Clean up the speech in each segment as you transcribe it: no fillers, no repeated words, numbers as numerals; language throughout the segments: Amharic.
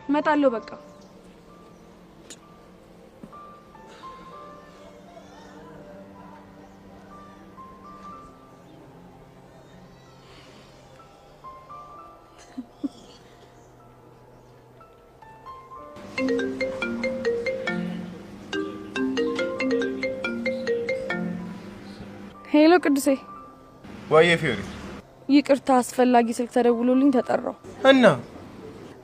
እመጣለሁ በቃ ሄሎ ቅዱሴ ዋዬ ፊዮሪ ይቅርታ አስፈላጊ ስልክ ተደውሎልኝ ተጠራው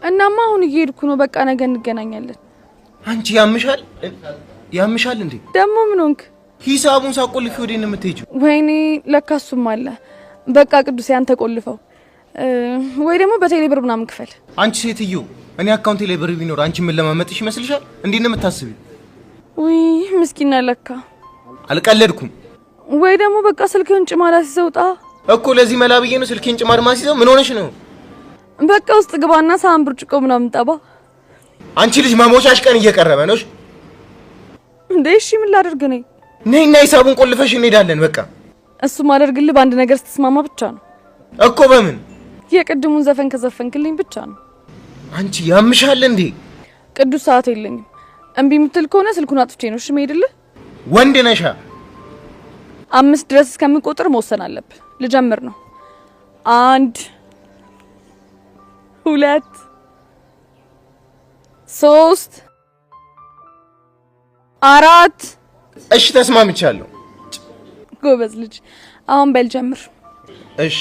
እናማ አሁን እየሄድኩ ነው በቃ ነገ እንገናኛለን አንቺ ያምሻል እንዴ ደሞ ምን ሆንክ ሂሳቡን ሳቆልፍ ወዴን የምትሄጂው ወይኔ ለካሱም አለ በቃ ቅዱሴ አንተ ቆልፈው ወይ ደግሞ በቴሌብር ምናምን ክፈል አንቺ ሴትዮ እኔ አካውንቴ ላይ ብር ቢኖር አንቺ ምን ለማመጥሽ ይመስልሻል እንዴ ነው የምታስቢው ወይ ምስኪና ለካ አልቀለድኩም ወይ ደግሞ በቃ ስልክህን ጭማዳ ሲዘውጣ እኮ ለዚህ መላብዬ ነው ስልኬን ጭማድ ማሲዘው ምን ሆነሽ ነው በቃ ውስጥ ግባና ሳህን ብርጭቆ ምናምን ጠባ አንቺ ልጅ መሞቻሽ ቀን እየቀረበ ነው እንዴ እሺ ምን ላድርግ ነይና ሂሳቡን ቆልፈሽ እንሄዳለን በቃ እሱ ማደርግልህ በአንድ ነገር ስትስማማ ብቻ ነው እኮ በምን የቅድሙን ዘፈን ከዘፈንክልኝ ብቻ ነው አንቺ ያምሻል እንዴ ቅዱስ ሰዓት የለኝም እምቢ የምትል ከሆነ ስልኩን አጥፍቼ ነው እሺ መሄድልህ ወንድ ነሻ 5 ድረስ እስከምቆጥር መወሰን አለብህ ልጀምር ነው 1 2 3 4 እሺ ተስማምቻለሁ ጎበዝ ልጅ አሁን በል ጀምር እሺ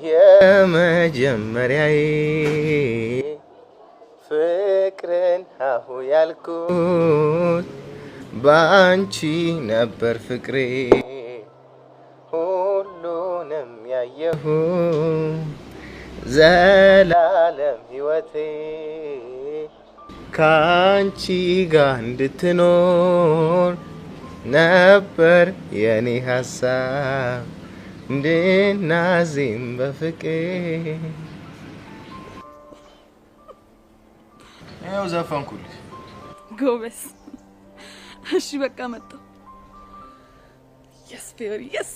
የመጀመሪያዬ ፍቅርን አሁ ያልኩት ባንቺ ነበር ፍቅሬ ሁሉንም ያየሁ ዘላለም ህይወቴ ካንቺ ጋር እንድትኖር ነበር የኔ ሐሳብ እንድናዚም በፍቅር ያው ዘፈንኩልሽ ጎበዝ እሺ በቃ መጣ yes baby yes